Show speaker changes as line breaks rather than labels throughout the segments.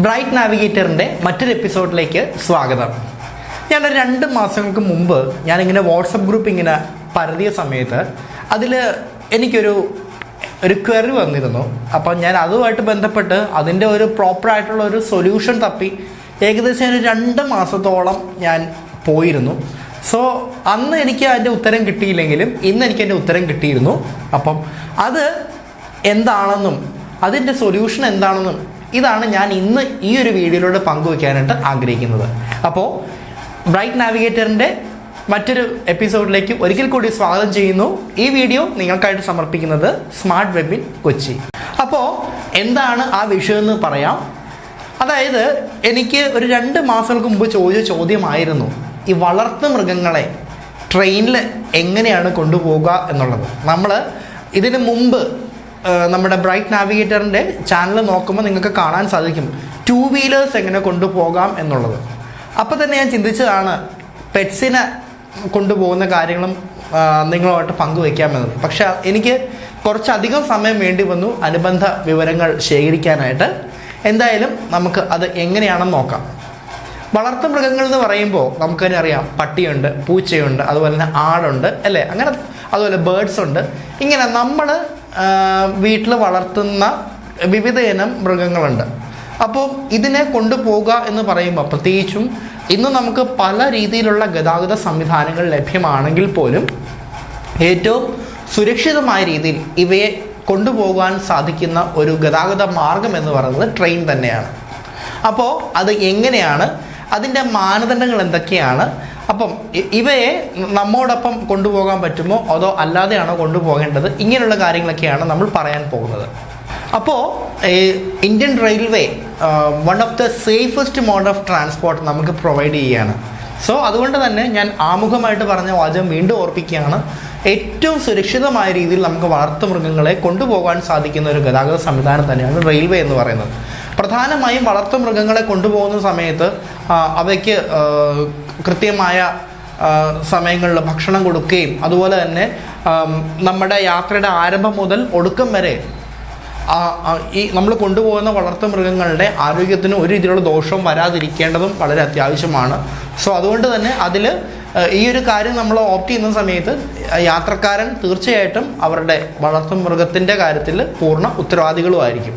Bright നാവിഗേറ്ററിൻ്റെ മറ്റൊരു എപ്പിസോഡിലേക്ക് സ്വാഗതം. ഞാനൊരു 2 മാസങ്ങൾക്ക് മുമ്പ് ഞാനിങ്ങനെ വാട്സപ്പ് ഗ്രൂപ്പ് ഇങ്ങനെ പരതിയ സമയത്ത് അതിൽ എനിക്കൊരു ക്വറി വന്നിരുന്നു. അപ്പം ഞാൻ അതുമായിട്ട് ബന്ധപ്പെട്ട് അതിൻ്റെ ഒരു പ്രോപ്പറായിട്ടുള്ള ഒരു സൊല്യൂഷൻ തപ്പി ഏകദേശം ഒരു 2 മാസത്തോളം ഞാൻ പോയിരുന്നു. സോ അന്ന് എനിക്ക് അതിൻ്റെ ഉത്തരം കിട്ടിയില്ലെങ്കിലും ഇന്ന് എനിക്ക് അതിൻ്റെ ഉത്തരം കിട്ടിയിരുന്നു. അപ്പം അത് എന്താണെന്നും അതിൻ്റെ സൊല്യൂഷൻ എന്താണെന്നും ഇതാണ് ഞാൻ ഇന്ന് ഈ ഒരു വീഡിയോയിലൂടെ പങ്കുവയ്ക്കാനായിട്ട് ആഗ്രഹിക്കുന്നത്. അപ്പോൾ ബ്രൈറ്റ് നാവിഗേറ്ററിൻ്റെ മറ്റൊരു എപ്പിസോഡിലേക്ക് ഒരിക്കൽ കൂടി സ്വാഗതം ചെയ്യുന്നു. ഈ വീഡിയോ നിങ്ങൾക്കായിട്ട് സമർപ്പിക്കുന്നത് സ്മാർട്ട് വെബിൻ കൊച്ചി. അപ്പോൾ എന്താണ് ആ വിഷയം എന്ന് പറയാം. അതായത് എനിക്ക് ഒരു 2 മാസങ്ങൾക്ക് മുമ്പ് ചോദിച്ച ചോദ്യമായിരുന്നു, ഈ വളർത്തു മൃഗങ്ങളെ ട്രെയിനിൽ എങ്ങനെയാണ് കൊണ്ടുപോകുക എന്നുള്ളത്. നമ്മൾ ഇതിന് മുമ്പ് നമ്മുടെ ബ്രൈറ്റ് നാവിഗേറ്ററിൻ്റെ ചാനൽ നോക്കുമ്പോൾ നിങ്ങൾക്ക് കാണാൻ സാധിക്കും 2 വീലേഴ്സ് എങ്ങനെ കൊണ്ടുപോകാം എന്നുള്ളത്. അപ്പോൾ തന്നെ ഞാൻ ചിന്തിച്ചതാണ് പെറ്റ്സിനെ കൊണ്ടുപോകുന്ന കാര്യങ്ങളും നിങ്ങളുമായിട്ട് പങ്കുവയ്ക്കാമെന്നത്. പക്ഷേ എനിക്ക് കുറച്ചധികം സമയം വേണ്ടി വന്നു അനുബന്ധ വിവരങ്ങൾ ശേഖരിക്കാനായിട്ട്. എന്തായാലും നമുക്ക് അത് എങ്ങനെയാണെന്ന് നോക്കാം. വളർത്തു മൃഗങ്ങൾ എന്ന് പറയുമ്പോൾ നമുക്ക് തന്നെ അറിയാം, പട്ടിയുണ്ട്, പൂച്ചയുണ്ട്, അതുപോലെ തന്നെ ആടുണ്ട്, അല്ലേ? അങ്ങനെ അതുപോലെ ബേർഡ്സ് ഉണ്ട്. ഇങ്ങനെ നമ്മൾ വീട്ടിൽ വളർത്തുന്ന വിവിധ ഇനം മൃഗങ്ങളുണ്ട്. അപ്പോൾ ഇതിനെ കൊണ്ടുപോകുക എന്ന് പറയുമ്പോൾ പ്രത്യേകിച്ചും ഇന്ന് നമുക്ക് പല രീതിയിലുള്ള ഗതാഗത സംവിധാനങ്ങൾ ലഭ്യമാണെങ്കിൽ പോലും ഏറ്റവും സുരക്ഷിതമായ രീതിയിൽ ഇവയെ കൊണ്ടുപോകാൻ സാധിക്കുന്ന ഒരു ഗതാഗത മാർഗം എന്ന് പറയുന്നത് ട്രെയിൻ തന്നെയാണ്. അപ്പോൾ അത് എങ്ങനെയാണ്, അതിൻ്റെ മാനദണ്ഡങ്ങൾ എന്തൊക്കെയാണ്, അപ്പം ഇവയെ നമ്മോടൊപ്പം കൊണ്ടുപോകാൻ പറ്റുമോ അതോ അല്ലാതെയാണോ കൊണ്ടുപോകേണ്ടത്, ഇങ്ങനെയുള്ള കാര്യങ്ങളൊക്കെയാണ് നമ്മൾ പറയാൻ പോകുന്നത്. അപ്പോൾ Indian railway one of the safest mode of transport നമുക്ക് പ്രൊവൈഡ് ചെയ്യുകയാണ്. സോ അതുകൊണ്ട് തന്നെ ഞാൻ ആമുഖമായിട്ട് പറഞ്ഞ വാചകം വീണ്ടും ഓർപ്പിക്കുകയാണ്. ഏറ്റവും സുരക്ഷിതമായ രീതിയിൽ നമുക്ക് വളർത്തുമൃഗങ്ങളെ കൊണ്ടുപോകാൻ സാധിക്കുന്ന ഒരു ഗതാഗത സംവിധാനം തന്നെയാണ് റെയിൽവേ എന്ന് പറയുന്നത്. പ്രധാനമായും വളർത്തുമൃഗങ്ങളെ കൊണ്ടുപോകുന്ന സമയത്ത് അവയ്ക്ക് കൃത്യമായ സമയങ്ങളിൽ ഭക്ഷണം കൊടുക്കുകയും അതുപോലെ തന്നെ നമ്മുടെ യാത്രയുടെ ആരംഭം മുതൽ ഒടുക്കം വരെ ഈ നമ്മൾ കൊണ്ടുപോകുന്ന വളർത്തുമൃഗങ്ങളുടെ ആരോഗ്യത്തിന് ഒരു രീതിയിലുള്ള ദോഷവും വരാതിരിക്കേണ്ടതും വളരെ അത്യാവശ്യമാണ്. സോ അതുകൊണ്ട് തന്നെ അതിൽ ഈ ഒരു കാര്യം നമ്മൾ ഓപ്റ്റ് ചെയ്യുന്ന സമയത്ത് യാത്രക്കാരൻ തീർച്ചയായിട്ടും അവരുടെ വളർത്തുമൃഗത്തിൻ്റെ കാര്യത്തിൽ പൂർണ്ണ ഉത്തരവാദികളുമായിരിക്കും.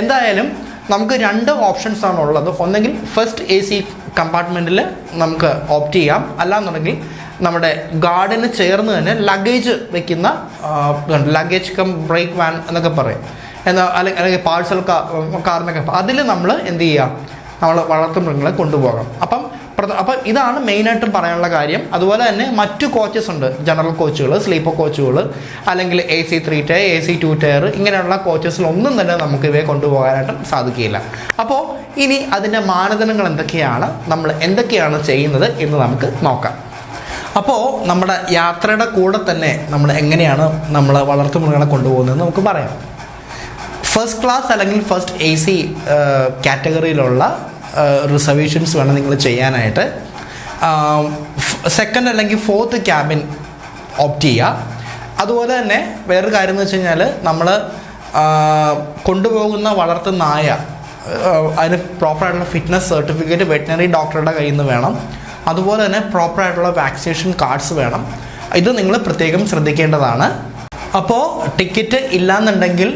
എന്തായാലും നമുക്ക് 2 ഓപ്ഷൻസ് ആണ് ഉള്ളത്. ഒന്നെങ്കിൽ ഫസ്റ്റ് AC കമ്പാർട്ട്മെൻറ്റിൽ നമുക്ക് ഓപ്റ്റ് ചെയ്യാം, അല്ലാന്നുണ്ടെങ്കിൽ നമ്മുടെ ഗാർഡിന് ചേർന്ന് തന്നെ ലഗേജ് വെക്കുന്ന ലഗേജ് കം ബ്രേക്ക് വാൻ എന്നൊക്കെ പറയും, അല്ലെങ്കിൽ പാഴ്സൽ കാർ എന്നൊക്കെ. അതിൽ നമ്മൾ എന്ത് ചെയ്യുക, നമ്മൾ വളർത്തുമൃഗങ്ങളെ കൊണ്ടുപോകാം. അപ്പം ഇതാണ് മെയിനായിട്ടും പറയാനുള്ള കാര്യം. അതുപോലെ തന്നെ മറ്റു കോച്ചസ് ഉണ്ട്, ജനറൽ കോച്ചുകൾ, സ്ലീപ്പർ കോച്ചുകൾ, അല്ലെങ്കിൽ AC 3 ടയർ, AC 2 ടയർ, ഇങ്ങനെയുള്ള കോച്ചസിലൊന്നും തന്നെ നമുക്ക് ഇവയെ കൊണ്ടുപോകാനായിട്ട് സാധിക്കില്ല. അപ്പോൾ ഇനി അതിൻ്റെ മാനദണ്ഡങ്ങൾ എന്തൊക്കെയാണ്, നമ്മൾ എന്തൊക്കെയാണ് ചെയ്യുന്നത് എന്ന് നമുക്ക് നോക്കാം. അപ്പോൾ നമ്മുടെ യാത്രയുടെ കൂടെ തന്നെ നമ്മൾ എങ്ങനെയാണ് നമ്മൾ വളർത്തുമൃഗങ്ങളെ കൊണ്ടുപോകുന്നതെന്ന് നമുക്ക് പറയാം. ഫസ്റ്റ് ക്ലാസ് അല്ലെങ്കിൽ ഫസ്റ്റ് AC കാറ്റഗറിയിലുള്ള റിസർവേഷൻസ് വേണം നിങ്ങൾ ചെയ്യാനായിട്ട്. സെക്കൻഡ് അല്ലെങ്കിൽ 4th ക്യാബിൻ ഓപ്റ്റ് ചെയ്യുക. അതുപോലെ തന്നെ വേറൊരു കാര്യം എന്ന് വെച്ച് കഴിഞ്ഞാൽ, നമ്മൾ കൊണ്ടുപോകുന്ന വളർത്തു നായ അതിന് പ്രോപ്പറായിട്ടുള്ള ഫിറ്റ്നസ് സർട്ടിഫിക്കറ്റ് വെറ്റിനറി ഡോക്ടറുടെ കയ്യിൽ നിന്ന് വേണം. അതുപോലെ തന്നെ പ്രോപ്പറായിട്ടുള്ള വാക്സിനേഷൻ കാർഡ്സ് വേണം. ഇത് നിങ്ങൾ പ്രത്യേകം ശ്രദ്ധിക്കേണ്ടതാണ്. അപ്പോൾ ടിക്കറ്റ് ഇല്ലയെന്നുണ്ടെങ്കിൽ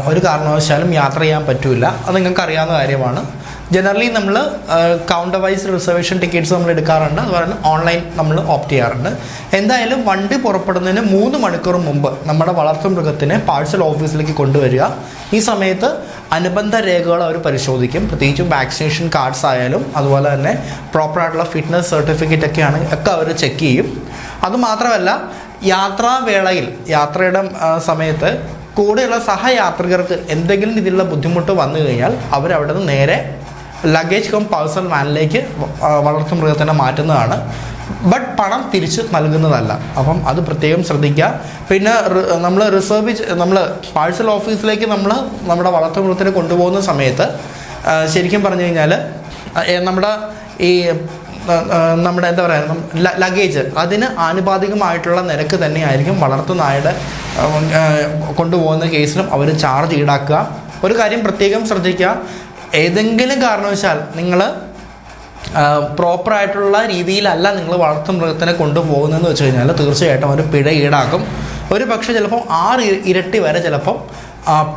ഒരു കാരണവശാലും യാത്ര ചെയ്യാൻ പറ്റില്ല. അത് നിങ്ങൾക്ക് അറിയാവുന്ന കാര്യമാണ്. ജനറലി നമ്മൾ കൗണ്ടർ വൈസ് റിസർവേഷൻ ടിക്കറ്റ്സ് നമ്മൾ എടുക്കാറുണ്ട്. അതുപോലെ തന്നെ ഓൺലൈൻ നമ്മൾ ഓപ്റ്റ് ചെയ്യാറുണ്ട്. എന്തായാലും വണ്ടി പുറപ്പെടുന്നതിന് 3 മണിക്കൂർ മുമ്പ് നമ്മുടെ വളർത്തുമൃഗത്തിനെ പാഴ്സൽ ഓഫീസിലേക്ക് കൊണ്ടുവരിക. ഈ സമയത്ത് അനുബന്ധ രേഖകൾ അവർ പരിശോധിക്കും, പ്രത്യേകിച്ചും വാക്സിനേഷൻ കാർഡ്സ് ആയാലും അതുപോലെ തന്നെ പ്രോപ്പറായിട്ടുള്ള ഫിറ്റ്നസ് സർട്ടിഫിക്കറ്റ് ഒക്കെ അവർ ചെക്ക് ചെയ്യും. അതുമാത്രമല്ല, യാത്രാവേളയിൽ യാത്രയുടെ സമയത്ത് കൂടെയുള്ള സഹയാത്രികർക്ക് എന്തെങ്കിലും രീതിയിലുള്ള ബുദ്ധിമുട്ട് വന്നു കഴിഞ്ഞാൽ അവരവിടെ നിന്ന് നേരെ ലഗേജ് കം പാഴ്സൽ വാനിലേക്ക് വളർത്തുമൃഗത്തിനെ മാറ്റുന്നതാണ്. ബട്ട് പണം തിരിച്ച് നൽകുന്നതല്ല. അപ്പം അത് പ്രത്യേകം ശ്രദ്ധിക്കുക. പിന്നെ നമ്മൾ പാഴ്സൽ ഓഫീസിലേക്ക് നമ്മുടെ വളർത്തുമൃഗത്തിനെ കൊണ്ടുപോകുന്ന സമയത്ത് ശരിക്കും പറഞ്ഞു കഴിഞ്ഞാൽ നമ്മുടെ എന്താ പറയുക, ലഗേജ് അതിന് ആനുപാതികമായിട്ടുള്ള നിരക്ക് തന്നെയായിരിക്കും വളർത്തുനായുടെ കൊണ്ടുപോകുന്ന കേസിലും അവർ ചാർജ് ഈടാക്കുക. ഒരു കാര്യം പ്രത്യേകം ശ്രദ്ധിക്കുക, ഏതെങ്കിലും കാരണവശാൽ നിങ്ങൾ പ്രോപ്പറായിട്ടുള്ള രീതിയിലല്ല നിങ്ങൾ വളർത്തുമൃഗത്തിനെ കൊണ്ടുപോകുന്നതെന്ന് വെച്ച് കഴിഞ്ഞാൽ തീർച്ചയായിട്ടും ഒരു പിഴ ഈടാക്കും. ഒരു പക്ഷേ ചിലപ്പം 6 ഇരട്ടി വരെ ചിലപ്പം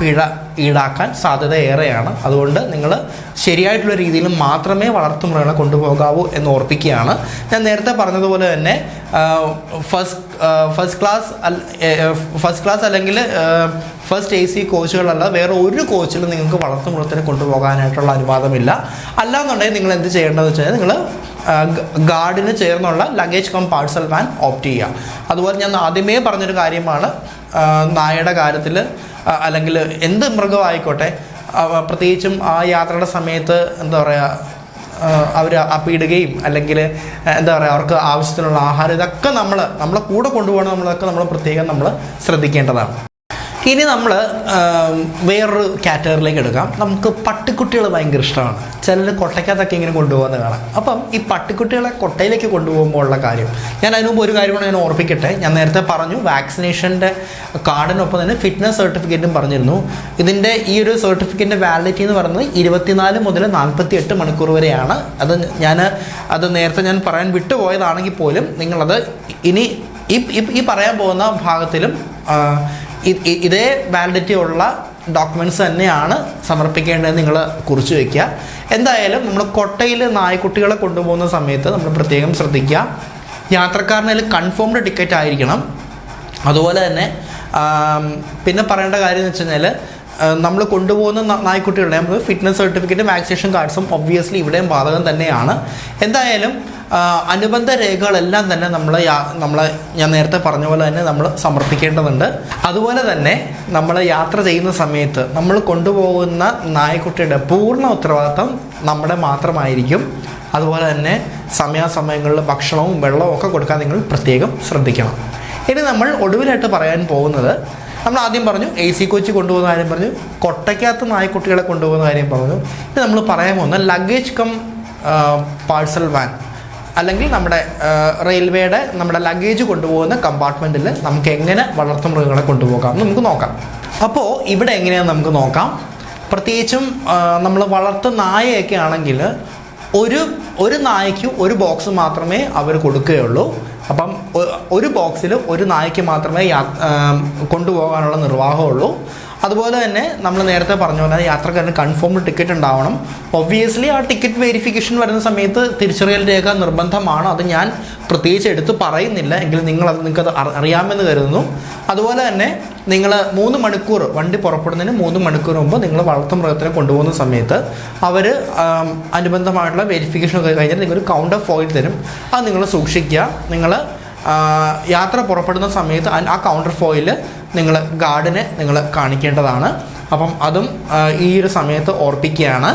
പിഴ ഈടാക്കാൻ സാധ്യത ഏറെയാണ്. അതുകൊണ്ട് നിങ്ങൾ ശരിയായിട്ടുള്ള രീതിയിൽ മാത്രമേ വളർത്തുമൃഗങ്ങളെ കൊണ്ടുപോകാവൂ എന്ന് ഓർപ്പിക്കുകയാണ്. ഞാൻ നേരത്തെ പറഞ്ഞതുപോലെ തന്നെ ഫസ്റ്റ് ക്ലാസ് അല്ലെങ്കിൽ ഫസ്റ്റ് AC കോച്ചുകളല്ല വേറെ ഒരു കോച്ചിലും നിങ്ങൾക്ക് വളർത്തുമൃഗത്തിനെ കൊണ്ടുപോകാനായിട്ടുള്ള അനുവാദമില്ല. അല്ലാന്നുണ്ടെങ്കിൽ നിങ്ങൾ എന്ത് ചെയ്യേണ്ടതെന്ന് വെച്ച് കഴിഞ്ഞാൽ നിങ്ങൾ ഗാർഡിന് ചേർന്നുള്ള luggage cum parcel van opt ചെയ്യുക. അതുപോലെ ഞാൻ ആദ്യമേ പറഞ്ഞൊരു കാര്യമാണ്, നായയുടെ കാര്യത്തിൽ അല്ലെങ്കിൽ എന്ത് മൃഗമായിക്കോട്ടെ, പ്രത്യേകിച്ചും ആ യാത്രയുടെ സമയത്ത് എന്താ പറയുക, അവർ അപ്പിടുകയും അല്ലെങ്കിൽ എന്താ പറയുക അവർക്ക് ആവശ്യത്തിനുള്ള ആഹാരം ഇതൊക്കെ നമ്മളെ കൂടെ കൊണ്ടുപോകണം. നമ്മൾ പ്രത്യേകം നമ്മൾ ശ്രദ്ധിക്കേണ്ടതാണ്. ഇനി നമ്മൾ വേറൊരു കാറ്റഗറിയിലേക്ക് എടുക്കാം. നമുക്ക് പട്ടിക്കുട്ടികൾ ഭയങ്കര ഇഷ്ടമാണ്. ചിലർ കൊട്ടയ്ക്കകത്തൊക്കെ ഇങ്ങനെ കൊണ്ടുപോകുന്നത് കാണാം. അപ്പം ഈ പട്ടിക്കുട്ടികളെ കൊട്ടയിലേക്ക് കൊണ്ടുപോകുമ്പോൾ ഉള്ള കാര്യം ഞാൻ അതിന് മുമ്പ് ഒരു കാര്യം ഞാൻ ഓർപ്പിക്കട്ടെ. ഞാൻ നേരത്തെ പറഞ്ഞു വാക്സിനേഷൻ്റെ കാർഡിനൊപ്പം തന്നെ ഫിറ്റ്നസ് സർട്ടിഫിക്കറ്റും പറഞ്ഞിരുന്നു. ഇതിൻ്റെ ഈ ഒരു സർട്ടിഫിക്കറ്റിൻ്റെ വാലിഡിറ്റി എന്ന് പറയുന്നത് 24 മുതൽ 48 മണിക്കൂർ വരെയാണ്. അത് നേരത്തെ ഞാൻ പറയാൻ വിട്ടുപോയതാണെങ്കിൽ പോലും നിങ്ങളത് ഇനി ഈ പറയാൻ പോകുന്ന ഭാഗത്തിലും ഇതേ വാലിഡിറ്റി ഉള്ള ഡോക്യുമെൻറ്റ്സ് തന്നെയാണ് സമർപ്പിക്കേണ്ടതെന്ന് നിങ്ങൾ കുറിച്ച് വയ്ക്കുക. എന്തായാലും നമ്മൾ കൊട്ടയിൽ നായ്ക്കുട്ടികളെ കൊണ്ടുപോകുന്ന സമയത്ത് നമ്മൾ പ്രത്യേകം ശ്രദ്ധിക്കുക. യാത്രക്കാരനതിൽ കൺഫേംഡ് ടിക്കറ്റ് ആയിരിക്കണം. അതുപോലെ തന്നെ പിന്നെ പറയേണ്ട കാര്യം എന്ന് വെച്ച് കഴിഞ്ഞാൽ നമ്മൾ കൊണ്ടുപോകുന്ന നായ്ക്കുട്ടികളുടെ നമ്മൾ ഫിറ്റ്നസ് സർട്ടിഫിക്കറ്റും വാക്സിനേഷൻ കാർഡ്സും ഒബ്വിയസ്ലി ഇവിടെയും ബാധകം തന്നെയാണ്. എന്തായാലും അനുബന്ധ രേഖകളെല്ലാം തന്നെ ഞാൻ നേരത്തെ പറഞ്ഞ പോലെ തന്നെ നമ്മൾ സമർപ്പിക്കേണ്ടതുണ്ട്. അതുപോലെ തന്നെ നമ്മൾ യാത്ര ചെയ്യുന്ന സമയത്ത് നമ്മൾ കൊണ്ടുപോകുന്ന നായ്ക്കുട്ടിയുടെ പൂർണ്ണ ഉത്തരവാദിത്വം നമ്മുടെ മാത്രമായിരിക്കും. അതുപോലെ തന്നെ സമയാസമയങ്ങളിൽ ഭക്ഷണവും വെള്ളവും ഒക്കെ കൊടുക്കാൻ നിങ്ങൾ പ്രത്യേകം ശ്രദ്ധിക്കണം. ഇനി നമ്മൾ ഒടുവിലായിട്ട് പറയാൻ പോകുന്നത്, നമ്മൾ ആദ്യം പറഞ്ഞു AC കോച്ച് കൊണ്ടുപോകുന്ന കാര്യം പറഞ്ഞു, കൊട്ടയ്ക്കകത്ത് നായ്ക്കുട്ടികളെ കൊണ്ടുപോകുന്ന കാര്യം പറഞ്ഞു. ഇനി നമ്മൾ പറയാൻ പോകുന്ന ലഗേജ് കം പാഴ്സൽ വാൻ അല്ലെങ്കിൽ നമ്മുടെ റെയിൽവേയുടെ നമ്മുടെ ലഗേജ് കൊണ്ടുപോകുന്ന കമ്പാർട്ട്മെൻറ്റിൽ നമുക്ക് എങ്ങനെ വളർത്തുമൃഗങ്ങളെ കൊണ്ടുപോകാം എന്ന് നമുക്ക് നോക്കാം. അപ്പോൾ ഇവിടെ എങ്ങനെയാണെന്ന് നമുക്ക് നോക്കാം. പ്രത്യേകിച്ചും നമ്മൾ വളർത്തു നായയൊക്കെ ആണെങ്കിൽ ഒരു നായയ്ക്ക് ഒരു ബോക്സ് മാത്രമേ അവർ കൊടുക്കുകയുള്ളൂ. അപ്പം ഒരു ബോക്സിൽ ഒരു നായയ്ക്ക് മാത്രമേ കൊണ്ടുപോകാനുള്ള നിർവാഹമുള്ളൂ. അതുപോലെ തന്നെ നമ്മൾ നേരത്തെ പറഞ്ഞ പോലെ യാത്രക്കാരന് കൺഫേംഡ് ടിക്കറ്റ് ഉണ്ടാവണം. ഒബ്വിയസ്ലി ആ ടിക്കറ്റ് വെരിഫിക്കേഷൻ വരുന്ന സമയത്ത് തിരിച്ചറിയൽ രേഖ നിർബന്ധമാണ്. അത് ഞാൻ പ്രത്യേകിച്ച് എടുത്ത് പറയുന്നില്ല, എങ്കിലും നിങ്ങൾക്കത് അറിയാമെന്ന് കരുതുന്നു. അതുപോലെ തന്നെ നിങ്ങൾ 3 മണിക്കൂർ വണ്ടി പുറപ്പെടുന്നതിന് 3 മണിക്കൂർ മുമ്പ് നിങ്ങൾ വളർത്തുമൃഗത്തിനെ കൊണ്ടുപോകുന്ന സമയത്ത് അവർ അനുബന്ധമായിട്ടുള്ള വെരിഫിക്കേഷൻ ഒക്കെ കഴിഞ്ഞാൽ നിങ്ങളൊരു കൗണ്ടർ ഫോയിൽ തരും. അത് നിങ്ങൾ സൂക്ഷിക്കുക. നിങ്ങൾ യാത്ര പുറപ്പെടുന്ന സമയത്ത് ആ കൗണ്ടർ ഫോയിൽ നിങ്ങൾ ഗാർഡിനെ നിങ്ങൾ കാണിക്കേണ്ടതാണ്. അപ്പം അതും ഈ ഒരു സമയത്ത് ഓർപ്പിക്കുകയാണ്.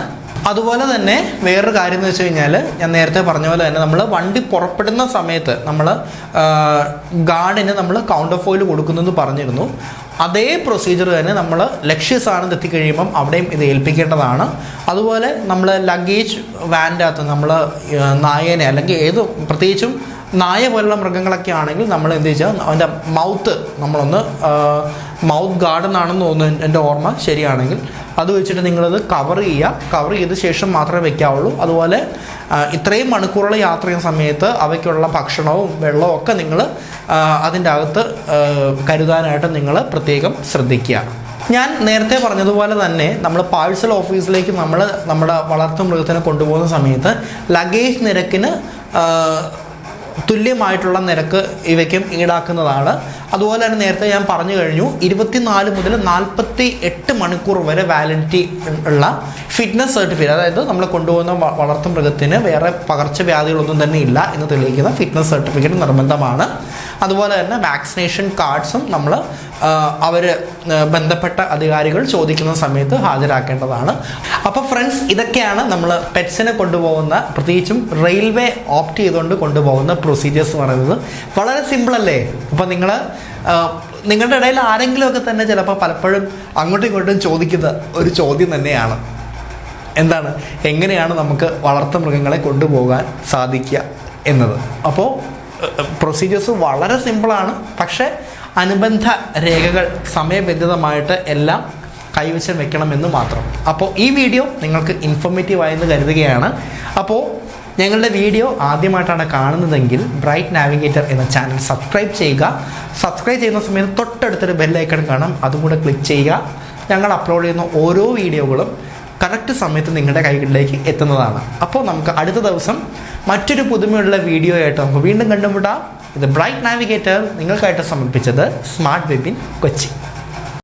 അതുപോലെ തന്നെ വേറൊരു കാര്യം എന്ന് വെച്ച് കഴിഞ്ഞാൽ ഞാൻ നേരത്തെ പറഞ്ഞ പോലെ തന്നെ നമ്മൾ വണ്ടി പുറപ്പെടുന്ന സമയത്ത് നമ്മൾ ഗാർഡിന് നമ്മൾ കൗണ്ടർ ഫോയിൽ കൊടുക്കുന്നെന്ന് പറഞ്ഞിരുന്നു. അതേ പ്രൊസീജിയർ തന്നെ നമ്മൾ ലക്ഷ്യസ്ഥാനത്ത് എത്തിക്കഴിയുമ്പം അവിടെയും ഇത് ഏൽപ്പിക്കേണ്ടതാണ്. അതുപോലെ നമ്മൾ ലഗേജ് വാൻ്റെ അകത്ത് നമ്മൾ നായേനെ അല്ലെങ്കിൽ പ്രത്യേകിച്ചും നായ പോലുള്ള മൃഗങ്ങളൊക്കെ ആണെങ്കിൽ നമ്മൾ എന്ത് വെച്ചാൽ അവൻ്റെ നമ്മളൊന്ന് മൗത്ത് ഗാർഡ് എന്നാണെന്ന് തോന്നുന്നു എൻ്റെ ഓർമ്മ ശരിയാണെങ്കിൽ, അത് വെച്ചിട്ട് നിങ്ങളത് കവർ ചെയ്ത ശേഷം മാത്രമേ വെക്കാവുള്ളൂ. അതുപോലെ ഇത്രയും മണിക്കൂറുകൾ യാത്ര ചെയ്യുന്ന സമയത്ത് അവയ്ക്കുള്ള ഭക്ഷണവും വെള്ളവും ഒക്കെ നിങ്ങൾ അതിൻ്റെ അകത്ത് കരുതാനായിട്ട് നിങ്ങൾ പ്രത്യേകം ശ്രദ്ധിക്കുക. ഞാൻ നേരത്തെ പറഞ്ഞതുപോലെ തന്നെ നമ്മൾ പാഴ്സൽ ഓഫീസിലേക്ക് നമ്മുടെ വളർത്തുമൃഗത്തിനെ കൊണ്ടുപോകുന്ന സമയത്ത് ലഗേജ് നിരക്കിന് തുല്യമായിട്ടുള്ള നിരക്ക് ഇവയ്ക്കും ഈടാക്കുന്നതാണ്. അതുപോലെ തന്നെ നേരത്തെ ഞാൻ പറഞ്ഞു കഴിഞ്ഞു 24 മുതൽ 48 മണിക്കൂർ വരെ വാലിഡിറ്റി ഉള്ള ഫിറ്റ്നസ് സർട്ടിഫിക്കറ്റ്, അതായത് നമ്മൾ കൊണ്ടുപോകുന്ന വളർത്തുമൃഗത്തിന് വേറെ പകർച്ചവ്യാധികളൊന്നും തന്നെ ഇല്ല എന്ന് തെളിയിക്കുന്ന ഫിറ്റ്നസ് സർട്ടിഫിക്കറ്റ് നിർബന്ധമാണ്. അതുപോലെ തന്നെ വാക്സിനേഷൻ കാർഡ്സും നമ്മൾ ബന്ധപ്പെട്ട അധികാരികൾ ചോദിക്കുന്ന സമയത്ത് ഹാജരാക്കേണ്ടതാണ്. അപ്പോൾ ഫ്രണ്ട്സ്, ഇതൊക്കെയാണ് നമ്മൾ പെറ്റ്സിനെ കൊണ്ടുപോകുന്ന, പ്രത്യേകിച്ചും റെയിൽവേ ഓപ്റ്റ് ചെയ്തുകൊണ്ട് കൊണ്ടുപോകുന്ന പ്രൊസീജിയേഴ്സ് എന്ന് പറയുന്നത്. വളരെ സിമ്പിളല്ലേ? അപ്പോൾ നിങ്ങളുടെ ഇടയിൽ ആരെങ്കിലുമൊക്കെ തന്നെ ചിലപ്പോൾ പലപ്പോഴും അങ്ങോട്ടും ഇങ്ങോട്ടും ചോദിക്കുന്ന ഒരു ചോദ്യം തന്നെയാണ്, എന്താണ്, എങ്ങനെയാണ് നമുക്ക് വളർത്തുമൃഗങ്ങളെ കൊണ്ടുപോകാൻ സാധിക്കുക എന്നത്. അപ്പോൾ പ്രൊസീജിയേഴ്സ് വളരെ സിമ്പിളാണ്. പക്ഷേ അനുബന്ധ രേഖകൾ സമയബന്ധിതമായിട്ട് എല്ലാം കൈവശം വെക്കണമെന്ന് മാത്രം. അപ്പോൾ ഈ വീഡിയോ നിങ്ങൾക്ക് ഇൻഫോർമേറ്റീവ് ആയെന്ന് കരുതുകയാണ്. അപ്പോൾ ഞങ്ങളുടെ വീഡിയോ ആദ്യമായിട്ടാണ് കാണുന്നതെങ്കിൽ ബ്രൈറ്റ് നാവിഗേറ്റർ എന്ന ചാനൽ സബ്സ്ക്രൈബ് ചെയ്യുക. സബ്സ്ക്രൈബ് ചെയ്യുന്ന സമയത്ത് തൊട്ടടുത്തൊരു ബെല്ലൈക്കൺ കാണാം, അതും കൂടെ ക്ലിക്ക് ചെയ്യുക. ഞങ്ങൾ അപ്ലോഡ് ചെയ്യുന്ന ഓരോ വീഡിയോകളും കറക്റ്റ് സമയത്ത് നിങ്ങളുടെ കൈകളിലേക്ക് എത്തുന്നതാണ്. അപ്പോൾ നമുക്ക് അടുത്ത ദിവസം മറ്റൊരു പുതുമയുള്ള വീഡിയോ ആയിട്ട് നമുക്ക് വീണ്ടും കണ്ടുമുട്ടാം. ഇത് ബ്രൈറ്റ് നാവിഗേറ്റർ നിങ്ങൾക്കായിട്ട് സമർപ്പിച്ചത് സ്മാർട്ട് വെബിൻ കൊച്ചി.